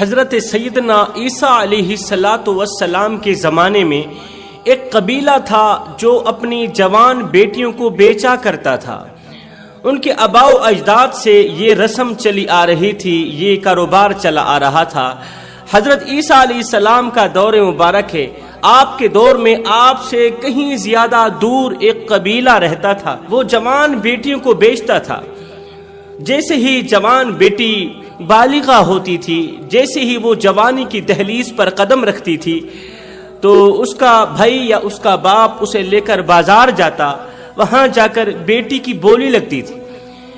حضرت سیدنا عیسیٰ علیہ السلام کے زمانے میں ایک قبیلہ تھا جو اپنی جوان بیٹیوں کو بیچا کرتا تھا۔ ان کے آباء و اجداد سے یہ رسم چلی آ رہی تھی، یہ کاروبار چلا آ رہا تھا۔ حضرت عیسیٰ علیہ السلام کا دور مبارک ہے، آپ کے دور میں آپ سے کہیں زیادہ دور ایک قبیلہ رہتا تھا، وہ جوان بیٹیوں کو بیچتا تھا۔ جیسے ہی جوان بیٹی بالغہ ہوتی تھی، جیسے ہی وہ جوانی کی دہلیز پر قدم رکھتی تھی، تو اس کا بھائی یا اس کا باپ اسے لے کر بازار جاتا، وہاں جا کر بیٹی کی بولی لگتی تھی۔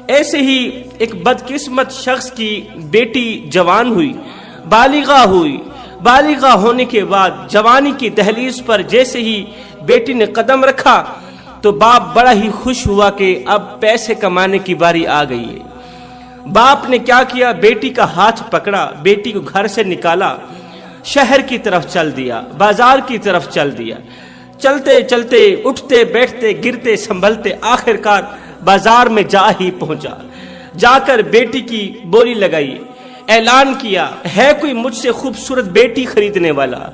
ایسے ہی ایک بدقسمت شخص کی بیٹی جوان ہوئی، بالغہ ہوئی، بالغہ ہونے کے بعد جوانی کی دہلیز پر جیسے ہی بیٹی نے قدم رکھا تو باپ بڑا ہی خوش ہوا کہ اب پیسے کمانے کی باری آ گئی ہے۔ باپ نے کیا کیا، بیٹی کا ہاتھ پکڑا، بیٹی کو گھر سے نکالا، شہر کی طرف چل دیا، بازار کی طرف چل دیا۔ چلتے چلتے، اٹھتے بیٹھتے، گرتے سنبھلتے، آخرکار بازار میں جا ہی پہنچا۔ جا کر بیٹی کی بولی لگائی، اعلان کیا، ہے کوئی مجھ سے خوبصورت بیٹی خریدنے والا؟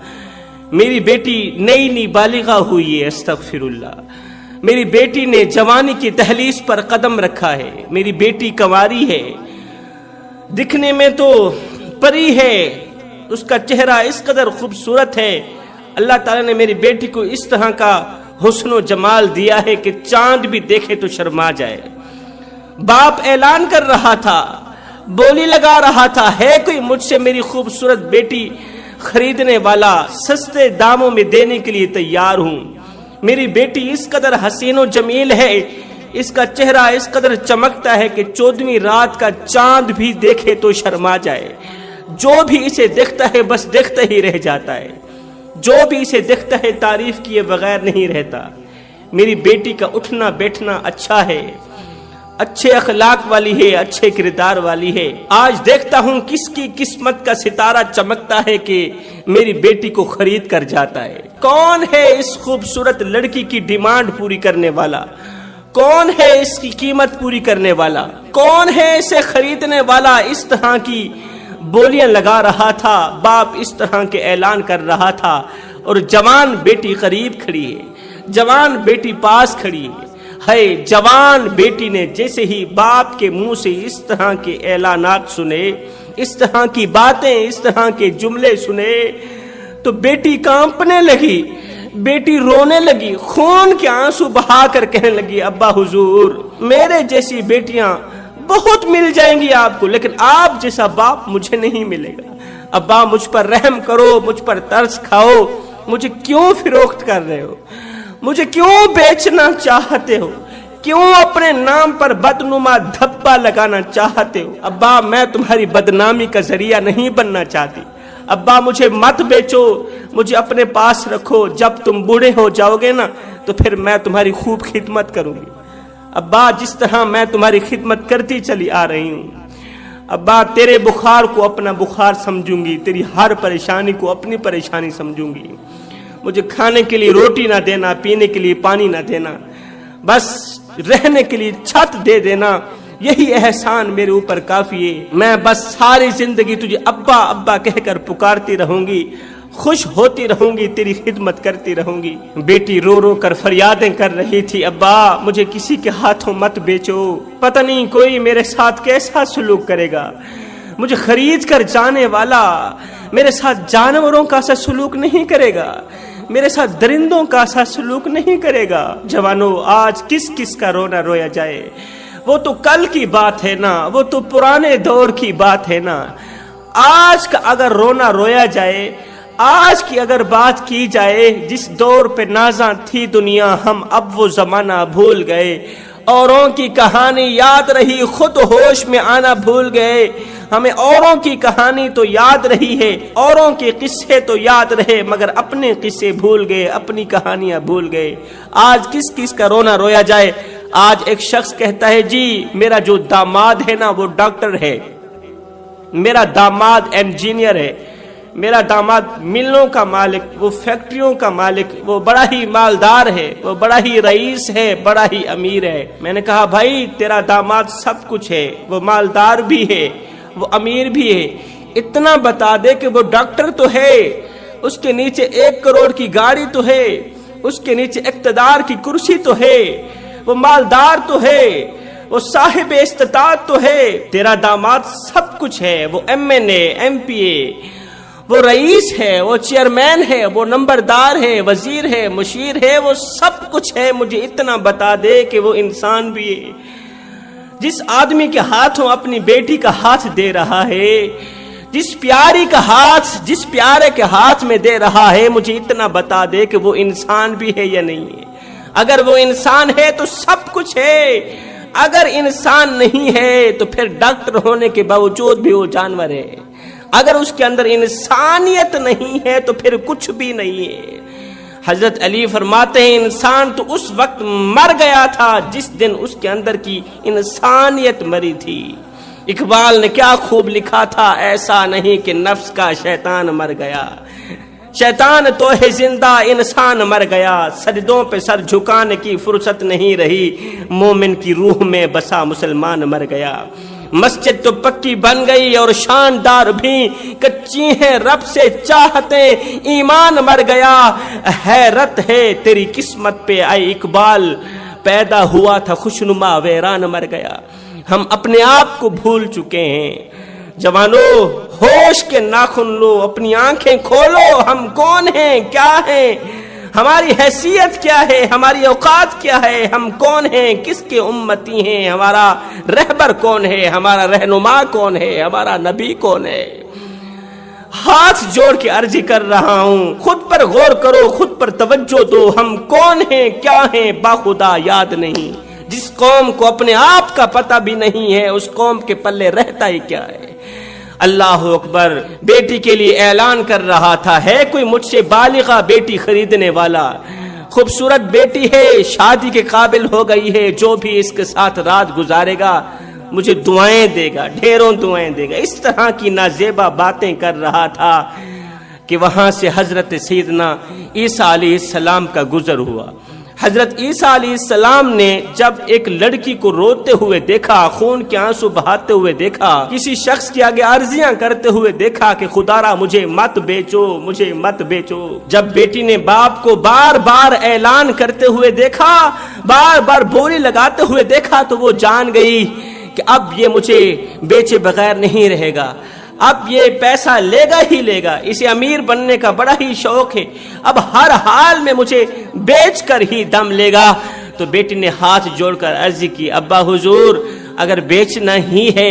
میری بیٹی نئی بالغہ ہوئی ہے، استغفر اللہ۔ میری بیٹی نے جوانی کی دہلیز پر قدم رکھا ہے، میری بیٹی کنواری ہے، دکھنے میں تو پری ہے، اس کا چہرہ اس قدر خوبصورت ہے، اللہ تعالیٰ نے میری بیٹی کو اس طرح کا حسن و جمال دیا ہے کہ چاند بھی دیکھے تو شرما جائے۔ باپ اعلان کر رہا تھا، بولی لگا رہا تھا، ہے کوئی مجھ سے میری خوبصورت بیٹی خریدنے والا؟ سستے داموں میں دینے کے لیے تیار ہوں۔ میری بیٹی اس قدر حسین و جمیل ہے، اس کا چہرہ اس قدر چمکتا ہے کہ 14ویں رات کا چاند بھی دیکھے تو شرما جائے۔ جو بھی اسے دیکھتا ہے بس دیکھتا ہی رہ جاتا ہے، جو بھی اسے دیکھتا ہے تعریف کیے بغیر نہیں رہتا۔ میری بیٹی کا اٹھنا بیٹھنا اچھا ہے، اچھے اخلاق والی ہے، اچھے کردار والی ہے۔ آج دیکھتا ہوں کس کی قسمت کا ستارہ چمکتا ہے کہ میری بیٹی کو خرید کر جاتا ہے۔ کون ہے اس خوبصورت لڑکی کی ڈیمانڈ پوری کرنے والا؟ کون ہے اس کی قیمت پوری کرنے والا؟ کون ہے اسے خریدنے والا؟ اس طرح کی بولیاں لگا رہا تھا، باپ اس طرح کے اعلان کر رہا تھا، اور جوان بیٹی قریب کھڑی ہے، جوان بیٹی پاس کھڑی ہے۔ جوان بیٹی نے جیسے ہی باپ کے منہ سے اس طرح کے اعلانات سنے، اس طرح کی باتیں، اس طرح کے جملے سنے، تو بیٹی کانپنے لگی، بیٹی رونے لگی، خون کے آنسو بہا کر کہنے لگی، ابا حضور، میرے جیسی بیٹیاں بہت مل جائیں گی آپ کو، لیکن آپ جیسا باپ مجھے نہیں ملے گا۔ ابا مجھ پر رحم کرو، مجھ پر ترس کھاؤ، مجھے کیوں فروخت کر رہے ہو؟ مجھے کیوں بیچنا چاہتے ہو؟ کیوں اپنے نام پر بدنما دھبا لگانا چاہتے ہو؟ ابا میں تمہاری بدنامی کا ذریعہ نہیں بننا چاہتی، ابا مجھے مت بیچو، مجھے اپنے پاس رکھو، جب تم بوڑھے ہو جاؤ گے نا تو پھر میں تمہاری خوب خدمت کروں گی۔ ابا جس طرح میں تمہاری خدمت کرتی چلی آ رہی ہوں، ابا تیرے بخار کو اپنا بخار سمجھوں گی، تیری ہر پریشانی کو اپنی پریشانی سمجھوں گی۔ مجھے کھانے کے لیے روٹی نہ دینا، پینے کے لیے پانی نہ دینا، بس رہنے کے لیے چھت دے دینا، یہی احسان میرے اوپر کافی ہے۔ میں بس ساری زندگی تجھے ابا ابا کہہ کر پکارتی رہوں گی، خوش ہوتی رہوں گی، تیری خدمت کرتی رہوں گی۔ بیٹی رو رو کر فریادیں کر رہی تھی، ابا مجھے کسی کے ہاتھوں مت بیچو، پتہ نہیں کوئی میرے ساتھ کیسا سلوک کرے گا، مجھے خرید کر جانے والا میرے ساتھ جانوروں کا سا سلوک نہیں کرے گا، میرے ساتھ درندوں کا سا سلوک نہیں کرے گا۔ جوانوں، آج کس کس کا رونا رویا جائے؟ وہ تو کل کی بات ہے نا، وہ تو پرانے دور کی بات ہے نا۔ آج کا اگر رونا رویا جائے، آج کی اگر بات کی جائے، جس دور پہ نازاں تھی دنیا، ہم اب وہ زمانہ بھول گئے۔ اوروں کی کہانی یاد رہی، خود ہوش میں آنا بھول گئے۔ ہمیں اوروں کی کہانی تو یاد رہی ہے، اوروں کے قصے تو یاد رہے، مگر اپنے قصے بھول گئے، اپنی کہانیاں بھول گئے۔ آج کس کس کا رونا رویا جائے؟ آج ایک شخص کہتا ہے، جی میرا جو داماد ہے نا وہ ڈاکٹر ہے، میرا داماد انجینئر ہے، میرا داماد ملوں کا مالک، وہ فیکٹریوں کا مالک، وہ بڑا ہی مالدار ہے، وہ بڑا ہی رئیس ہے، بڑا ہی امیر ہے۔ میں نے کہا، بھائی تیرا داماد سب کچھ ہے، وہ مالدار بھی ہے، وہ امیر بھی ہے، اتنا بتا دے کہ وہ ڈاکٹر تو ہے، اس کے نیچے 1 کروڑ کی گاڑی تو ہے، اس کے نیچے اقتدار کی کرسی تو ہے، وہ مالدار تو ہے، وہ صاحب استطاعت تو ہے، تیرا داماد سب کچھ ہے، وہ MNA MPA، وہ رئیس ہے، وہ چیئرمین ہے، وہ نمبردار ہے، وزیر ہے، مشیر ہے، وہ سب کچھ ہے، مجھے اتنا بتا دے کہ وہ انسان بھی ہے۔ جس آدمی کے ہاتھوں اپنی بیٹی کا ہاتھ دے رہا ہے، جس پیاری کا ہاتھ جس پیارے کے ہاتھ میں دے رہا ہے، مجھے اتنا بتا دے کہ وہ انسان بھی ہے یا نہیں ہے۔ اگر وہ انسان ہے تو سب کچھ ہے، اگر انسان نہیں ہے تو پھر ڈاکٹر ہونے کے باوجود بھی وہ جانور ہے، اگر اس کے اندر انسانیت نہیں ہے تو پھر کچھ بھی نہیں ہے۔ حضرت علی فرماتے ہیں انسان تو اس وقت مر گیا تھا جس دن اس کے اندر کی انسانیت مری تھی۔ اقبال نے کیا خوب لکھا تھا، ایسا نہیں کہ نفس کا شیطان مر گیا، شیطان تو ہے زندہ، انسان مر گیا، سجدوں پہ سر جھکانے کی فرصت نہیں رہی، مومن کی روح میں بسا مسلمان مر گیا۔ مسجد تو پکی بن گئی اور شاندار بھی، کچی ہیں رب سے چاہتے، ایمان مر گیا، حیرت ہے تیری قسمت پہ اے اقبال، پیدا ہوا تھا خوشنما ویران مر گیا۔ ہم اپنے آپ کو بھول چکے ہیں۔ جوانو ہوش کے ناخن لو، اپنی آنکھیں کھولو، ہم کون ہیں، کیا ہیں، ہماری حیثیت کیا ہے، ہماری اوقات کیا ہے، ہم کون ہیں، کس کے امتی ہیں، ہمارا رہبر کون ہے، ہمارا رہنما کون ہے، ہمارا نبی کون ہے۔ ہاتھ جوڑ کے عرض کر رہا ہوں، خود پر غور کرو، خود پر توجہ دو، ہم کون ہیں، کیا ہیں، باخدا یاد نہیں۔ جس قوم کو اپنے آپ کا پتہ بھی نہیں ہے، اس قوم کے پلے رہتا ہی کیا ہے۔ اللہ اکبر، بیٹی کے لیے اعلان کر رہا تھا، ہے کوئی مجھ سے بالغہ بیٹی خریدنے والا؟ خوبصورت بیٹی ہے، شادی کے قابل ہو گئی ہے، جو بھی اس کے ساتھ رات گزارے گا مجھے دعائیں دے گا، ڈھیروں دعائیں دے گا۔ اس طرح کی نازیبا باتیں کر رہا تھا کہ وہاں سے حضرت سیدنا عیسیٰ علیہ السلام کا گزر ہوا۔ حضرت عیسیٰ علیہ السلام نے جب ایک لڑکی کو روتے ہوئے دیکھا، خون کے آنسو بہاتے ہوئے دیکھا، کسی شخص کے آگے عرضیاں کرتے ہوئے دیکھا کہ خدا را مجھے مت بیچو، مجھے مت بیچو، جب بیٹی نے باپ کو بار بار اعلان کرتے ہوئے دیکھا، بار بار بولی لگاتے ہوئے دیکھا، تو وہ جان گئی کہ اب یہ مجھے بیچے بغیر نہیں رہے گا، اب یہ پیسہ لے گا ہی لے گا، اسے امیر بننے کا بڑا ہی شوق ہے، اب ہر حال میں مجھے بیچ کر ہی دم لے گا۔ تو بیٹی نے ہاتھ جوڑ کر عرض کی، ابا حضور اگر بیچنا ہی ہے،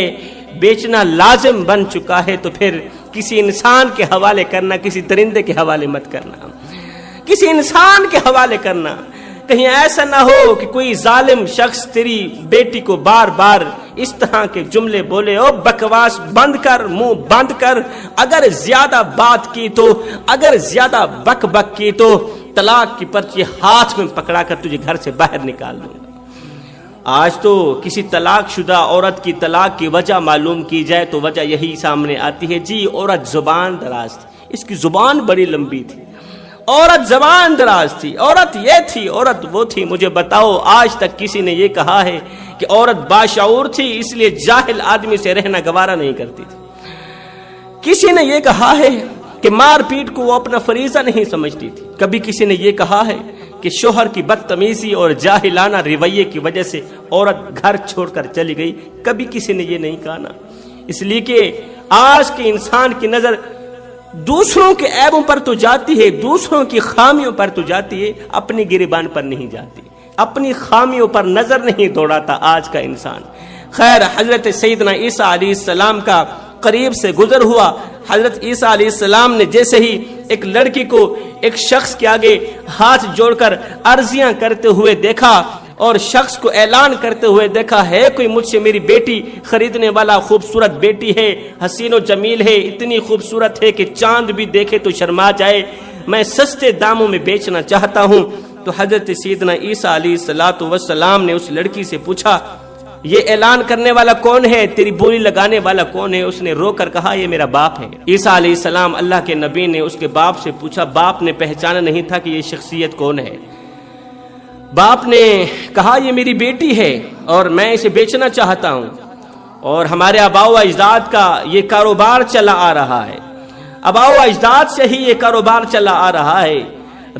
بیچنا لازم بن چکا ہے، تو پھر کسی انسان کے حوالے کرنا، کسی درندے کے حوالے مت کرنا، کسی انسان کے حوالے کرنا۔ کہیں ایسا نہ ہو کہ کوئی ظالم شخص تیری بیٹی کو بار بار اس طرح کے جملے بولے، او بکواس بند کر، منہ بند کر، اگر زیادہ بات کی تو، اگر زیادہ بک بک کی تو طلاق کی پرچی ہاتھ میں پکڑا کر تجھے گھر سے باہر نکال دوں گا۔ آج تو کسی طلاق شدہ عورت کی طلاق کی وجہ معلوم کی جائے تو وجہ یہی سامنے آتی ہے، جی عورت زبان دراز تھی، اس کی زبان بڑی لمبی تھی، عورت زبان دراز تھی، عورت یہ تھی، عورت وہ تھی۔ مجھے بتاؤ آج تک کسی نے یہ کہا ہے کہ عورت باشعور تھی اس لیے جاہل آدمی سے رہنا گوارا نہیں کرتی تھی؟ کسی نے یہ کہا ہے کہ مار پیٹ کو وہ اپنا فریضہ نہیں سمجھتی تھی؟ کبھی کسی نے یہ کہا ہے کہ شوہر کی بدتمیزی اور جاہلانہ رویے کی وجہ سے عورت گھر چھوڑ کر چلی گئی؟ کبھی کسی نے یہ نہیں کہا نا۔ اس لیے کہ آج کے انسان کی نظر دوسروں کے عیبوں پر تو جاتی ہے، دوسروں کی خامیوں پر تو جاتی ہے، اپنی گریبان پر نہیں جاتی، اپنی خامیوں پر نظر نہیں دوڑاتا آج کا انسان۔ خیر، حضرت سیدنا عیسیٰ علیہ السلام کا قریب سے گزر ہوا۔ حضرت عیسیٰ علیہ السلام نے جیسے ہی ایک لڑکی کو ایک شخص کے آگے ہاتھ جوڑ کر عرضیاں کرتے ہوئے دیکھا اور شخص کو اعلان کرتے ہوئے دیکھا، ہے کوئی مجھ سے میری بیٹی خریدنے والا؟ خوبصورت بیٹی ہے، حسین و جمیل ہے، اتنی خوبصورت ہے کہ چاند بھی دیکھے تو شرما جائے، میں سستے داموں میں بیچنا چاہتا ہوں۔ تو حضرت سیدنا عیسیٰ علیہ السلام نے اس لڑکی سے پوچھا، یہ اعلان کرنے والا کون ہے، تیری بولی لگانے والا کون ہے؟ اس نے رو کر کہا، یہ میرا باپ ہے۔ عیسیٰ علیہ السلام اللہ کے نبی نے اس کے باپ سے پوچھا، باپ نے پہچانا نہیں تھا کہ یہ شخصیت کون ہے؟ باپ نے کہا، یہ میری بیٹی ہے اور میں اسے بیچنا چاہتا ہوں۔ اور ہمارے آباء و اجداد کا یہ کاروبار چلا آ رہا ہے، آباء و اجداد سے ہی یہ کاروبار چلا آ رہا ہے۔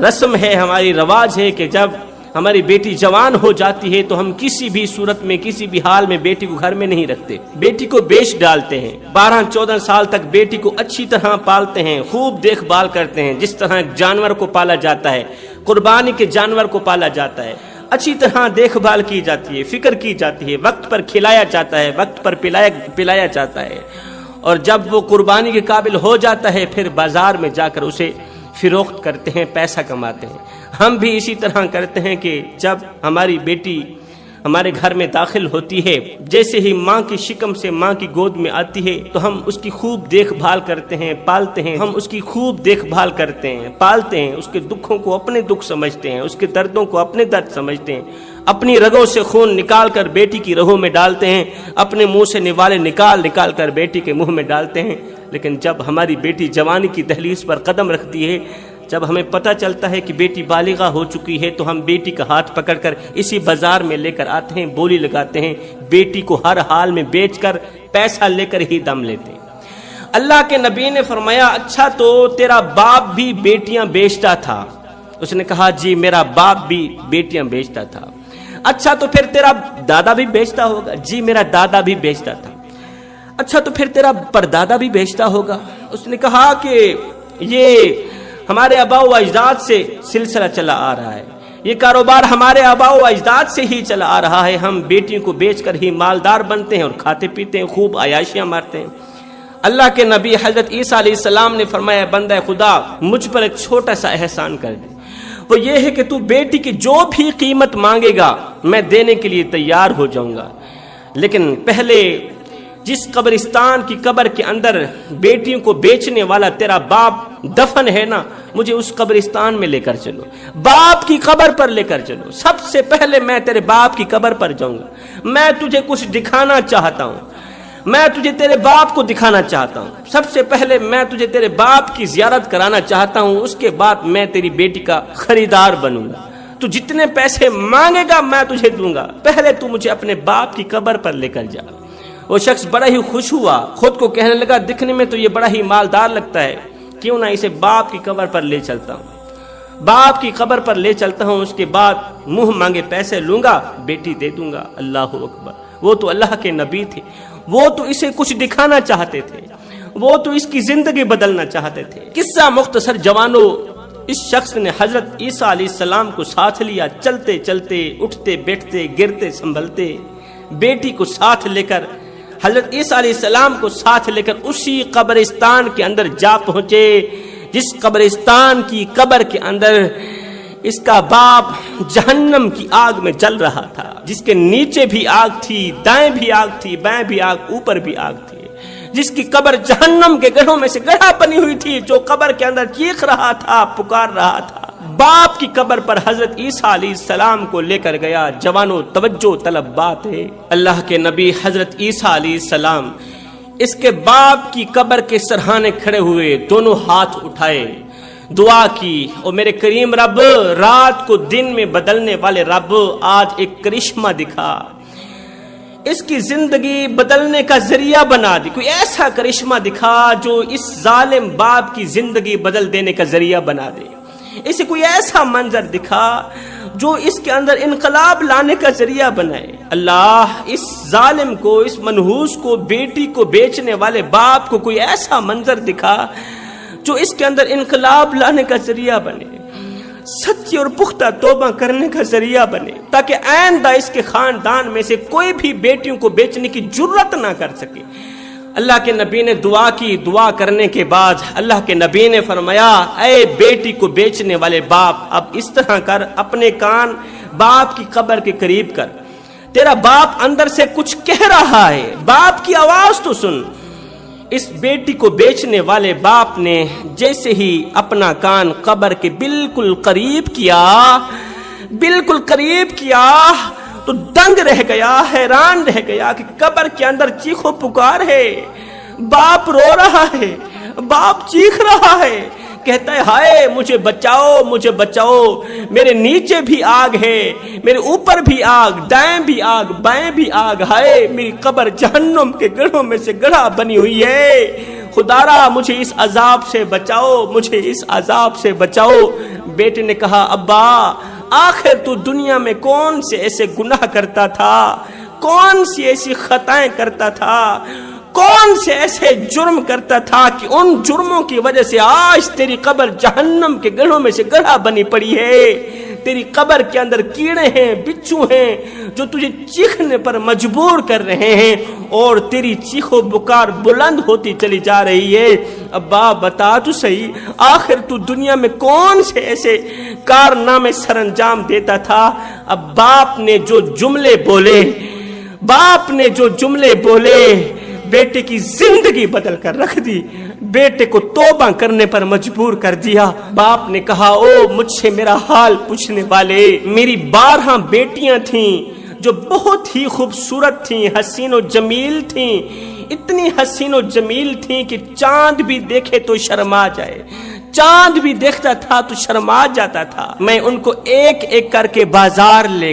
رسم ہے، ہماری رواج ہے کہ جب ہماری بیٹی جوان ہو جاتی ہے تو ہم کسی بھی صورت میں کسی بھی حال میں بیٹی کو گھر میں نہیں رکھتے، بیٹی کو بیچ ڈالتے ہیں۔ 12-14 سال تک بیٹی کو اچھی طرح پالتے ہیں، خوب دیکھ بھال کرتے ہیں، جس طرح ایک جانور کو پالا جاتا ہے، قربانی کے جانور کو پالا جاتا ہے، اچھی طرح دیکھ بھال کی جاتی ہے، فکر کی جاتی ہے، وقت پر کھلایا جاتا ہے، وقت پر پلایا جاتا ہے، اور جب وہ قربانی کے قابل ہو جاتا ہے پھر بازار میں جا کر اسے فروخت کرتے ہیں، پیسہ کماتے ہیں۔ ہم بھی اسی طرح کرتے ہیں کہ جب ہماری بیٹی ہمارے گھر میں داخل ہوتی ہے، جیسے ہی ماں کی شکم سے ماں کی گود میں آتی ہے تو ہم اس کی خوب دیکھ بھال کرتے ہیں، پالتے ہیں، ہم اس کی خوب دیکھ بھال کرتے ہیں، پالتے ہیں، اس کے دکھوں کو اپنے دکھ سمجھتے ہیں، اس کے دردوں کو اپنے درد سمجھتے ہیں، اپنی رگوں سے خون نکال کر بیٹی کی رگوں میں ڈالتے ہیں، اپنے منہ سے نوالے نکال کر بیٹی کے منہ میں ڈالتے ہیں۔ لیکن جب ہماری بیٹی جوانی کی دہلیز پر قدم رکھتی ہے، جب ہمیں پتہ چلتا ہے کہ بیٹی بالغہ ہو چکی ہے تو ہم بیٹی کا ہاتھ پکڑ کر اسی بازار میں لے کر آتے ہیں، بولی لگاتے ہیں، بیٹی کو ہر حال میں بیچ کر پیسہ لے کر ہی دم لیتے ہیں۔ اللہ کے نبی نے فرمایا، اچھا تو تیرا باپ بھی بیٹیاں بیچتا تھا؟ اس نے کہا جی میرا باپ بھی بیٹیاں بیچتا تھا۔ اچھا تو پھر تیرا دادا بھی بیچتا ہوگا؟ جی میرا دادا بھی بیچتا تھا۔ اچھا تو پھر تیرا پردادا بھی بیچتا ہوگا؟ اس نے کہا کہ یہ ہمارے آباء و اجداد سے سلسلہ چلا آ رہا ہے، یہ کاروبار ہمارے آباء و اجداد سے ہی چلا آ رہا ہے، ہم بیٹیوں کو بیچ کر ہی مالدار بنتے ہیں اور کھاتے پیتے ہیں، خوب عیاشیاں مارتے ہیں۔ اللہ کے نبی حضرت عیسیٰ علیہ السلام نے فرمایا، بندہ خدا مجھ پر ایک چھوٹا سا احسان کر دے، وہ یہ ہے کہ تو بیٹی کی جو بھی قیمت مانگے گا میں دینے کے لیے تیار ہو جاؤں گا، لیکن پہلے جس قبرستان کی قبر کے اندر بیٹیوں کو بیچنے والا تیرا باپ دفن ہے نا، مجھے اس قبرستان میں لے کر چلو، باپ کی قبر پر لے کر چلو، سب سے پہلے میں تیرے باپ کی قبر پر جاؤں گا، میں تجھے کچھ دکھانا چاہتا ہوں، میں تجھے تیرے باپ کو دکھانا چاہتا ہوں، سب سے پہلے میں تجھے تیرے باپ کی زیارت کرانا چاہتا ہوں، اس کے بعد میں تیری بیٹی کا خریدار بنوں گا، تو جتنے پیسے مانگے گا میں تجھے دوں گا، پہلے تو مجھے اپنے باپ کی قبر پر لے کر جا۔ وہ شخص بڑا ہی خوش ہوا، خود کو کہنے لگا دکھنے میں تو یہ بڑا ہی مالدار لگتا ہے، کیوں نہ اسے باپ کی قبر پر لے چلتا ہوں، باپ کی قبر پر لے چلتا ہوں، اس کے بعد منہ مانگے پیسے لوں گا، بیٹی دے دوں گا۔ اللہ اکبر! وہ تو اللہ کے نبی تھے، وہ تو اسے کچھ دکھانا چاہتے تھے، وہ تو اس کی زندگی بدلنا چاہتے تھے۔ قصہ مختصر جوانوں، اس شخص نے حضرت عیسیٰ علیہ السلام کو ساتھ لیا، چلتے چلتے، اٹھتے بیٹھتے، گرتے سنبھلتے، بیٹی کو ساتھ لے کر، حضرت عیسیٰ علیہ السلام کو ساتھ لے کر اسی قبرستان کے اندر جا پہنچے جس قبرستان کی قبر کے اندر اس کا باپ جہنم کی آگ میں جل رہا تھا، جس کے نیچے بھی آگ تھی، دائیں بھی آگ تھی، بائیں بھی آگ، اوپر بھی آگ تھی، جس کی قبر جہنم کے گڑھوں میں سے گڑھا بنی ہوئی تھی، جو قبر کے اندر چیخ رہا تھا، پکار رہا تھا۔ باپ کی قبر پر حضرت عیسیٰ علیہ السلام کو لے کر گیا۔ جوانوں توجہ طلب بات ہے، اللہ کے نبی حضرت عیسیٰ علیہ السلام اس کے باپ کی قبر کے سرہانے کھڑے ہوئے، دونوں ہاتھ اٹھائے، دعا کی، اور میرے کریم رب، رات کو دن میں بدلنے والے رب، آج ایک کرشمہ دکھا، اس کی زندگی بدلنے کا ذریعہ بنا دی، کوئی ایسا کرشمہ دکھا جو اس ظالم باپ کی زندگی بدل دینے کا ذریعہ بنا دے، اسے کوئی ایسا منظر دکھا جو اس کے اندر انقلاب لانے کا ذریعہ بنائے۔ اللہ، اس ظالم کو، اس منحوس کو، بیٹی کو بیچنے والے باپ کو کوئی ایسا منظر دکھا جو اس کے اندر انقلاب لانے کا ذریعہ بنے، سچی اور پختہ توبہ کرنے کا ذریعہ بنے، تاکہ آئندہ اس کے خاندان میں سے کوئی بھی بیٹیوں کو بیچنے کی جرت نہ کر سکے۔ اللہ کے نبی نے دعا کی، دعا کرنے کے بعد اللہ کے نبی نے فرمایا، اے بیٹی کو بیچنے والے باپ، اب اس طرح کر، اپنے کان باپ کی قبر کے قریب کر، تیرا باپ اندر سے کچھ کہہ رہا ہے، باپ کی آواز تو سن۔ اس بیٹی کو بیچنے والے باپ نے جیسے ہی اپنا کان قبر کے بالکل قریب کیا تو دنگ رہ گیا، حیران رہ گیا کہ قبر کے اندر چیخ و پکار ہے، باپ رو رہا ہے، باپ چیخ رہا ہے، کہتا ہے ہائے مجھے بچاؤ مجھے بچاؤ، میرے نیچے بھی آگ ہے، میرے اوپر بھی آگ، دائیں بھی آگ بائیں بھی آگ، ہائے میری قبر جہنم کے گڑھوں میں سے گڑھا بنی ہوئی ہے، خدارا مجھے اس عذاب سے بچاؤ، مجھے اس عذاب سے بچاؤ۔ بیٹے نے کہا ابا آخر تو دنیا میں کون سے ایسے گناہ کرتا تھا، کون سی ایسی خطائیں کرتا تھا، کون سے ایسے جرم کرتا تھا کہ ان جرموں کی وجہ سے آج تیری قبر جہنم کے گڑھوں میں سے گڑھا بنی پڑی ہے، تیری قبر کے اندر کیڑے ہیں بچھو ہیں جو تجھے چیخنے پر مجبور کر رہے ہیں اور تیری چیخ و پکار بلند ہوتی چلی جا رہی ہے۔ ابا بتا تو صحیح آخر تو دنیا میں کون سے ایسے کارنامے سر انجام دیتا تھا۔ اب باپ نے جو جملے بولے بیٹے کی زندگی بدل کر رکھ دی، بیٹے کو توبہ کرنے پر مجبور کر دیا۔ باپ نے کہا او مجھ سے میرا حال پوچھنے والے، میری 12 بیٹیاں تھیں جو بہت ہی خوبصورت تھیں، حسین و جمیل تھیں، اتنی حسین و جمیل تھیں کہ چاند بھی دیکھے تو شرما جائے، چاند بھی دیکھتا تھا تو شرما جاتا تھا۔ میں ان کو ایک ایک کر کے بازار لے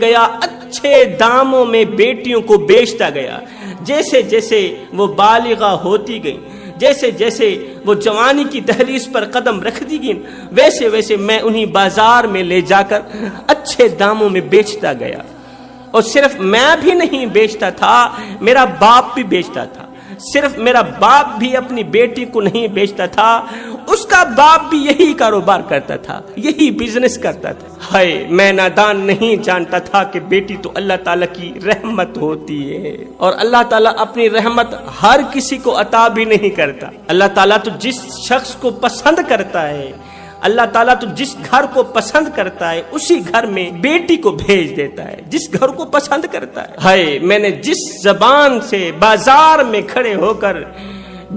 گیا، اچھے داموں میں بیٹیوں کو بیچتا گیا۔ جیسے جیسے وہ بالغہ ہوتی گئی، جیسے جیسے وہ جوانی کی دہلیز پر قدم رکھتی گئی، ویسے ویسے میں انہیں بازار میں لے جا کر اچھے داموں میں بیچتا گیا۔ اور صرف میں بھی نہیں بیچتا تھا، میرا باپ بھی بیچتا تھا۔ صرف میرا باپ بھی اپنی بیٹی کو نہیں بیچتا تھا، اس کا باپ بھی یہی کاروبار کرتا تھا، یہی بزنس کرتا تھا۔ ہائے میں نادان نہیں جانتا تھا کہ بیٹی تو اللہ تعالیٰ کی رحمت ہوتی ہے، اور اللہ تعالیٰ اپنی رحمت ہر کسی کو عطا بھی نہیں کرتا۔ اللہ تعالیٰ تو جس شخص کو پسند کرتا ہے، اللہ تعالیٰ تو جس گھر کو پسند کرتا ہے اسی گھر میں بیٹی کو بھیج دیتا ہے، جس گھر کو پسند کرتا ہے۔ ہائے میں نے جس زبان سے بازار میں کھڑے ہو کر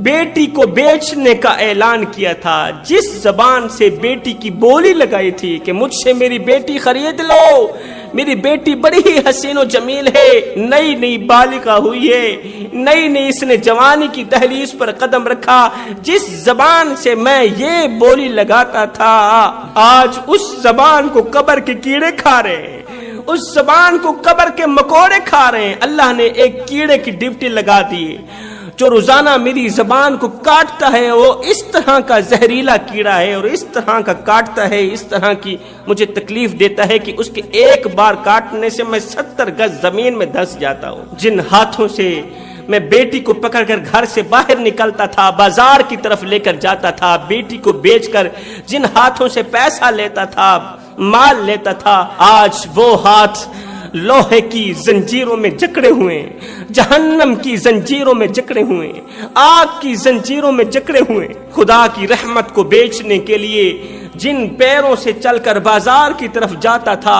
بیٹی کو بیچنے کا اعلان کیا تھا، جس زبان سے بیٹی کی بولی لگائی تھی کہ مجھ سے میری بیٹی خرید لو، میری بیٹی بڑی ہی حسین و جمیل ہے، نئی نئی بالغہ ہوئی ہے، نئی نئی اس نے جوانی کی دہلیز پر قدم رکھا، جس زبان سے میں یہ بولی لگاتا تھا آج اس زبان کو قبر کے کیڑے کھا رہے ہیں، اس زبان کو قبر کے مکوڑے کھا رہے ہیں۔ اللہ نے ایک کیڑے کی ڈیوٹی لگا دی جو روزانہ میری زبان کو کاٹتا ہے، وہ اس طرح کا زہریلا کیڑا ہے اور اس طرح کا کاٹتا ہے، اس طرح کی مجھے تکلیف دیتا ہے کہ اس کے ایک بار کاٹنے سے میں 70 گز زمین میں دھس جاتا ہوں۔ جن ہاتھوں سے میں بیٹی کو پکڑ کر گھر سے باہر نکلتا تھا، بازار کی طرف لے کر جاتا تھا، بیٹی کو بیچ کر جن ہاتھوں سے پیسہ لیتا تھا، مال لیتا تھا، آج وہ ہاتھ لوہے کی زنجیروں میں جکڑے ہوئے، جہنم کی زنجیروں میں جکڑے ہوئے، آگ کی زنجیروں میں جکڑے ہوئے۔ خدا کی رحمت کو بیچنے کے لیے جن پیروں سے چل کر بازار کی طرف جاتا تھا،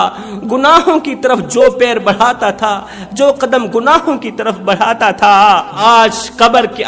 گناہوں کی طرف جو پیر بڑھاتا تھا، جو قدم گناہوں کی طرف بڑھاتا تھا، آج قبر کے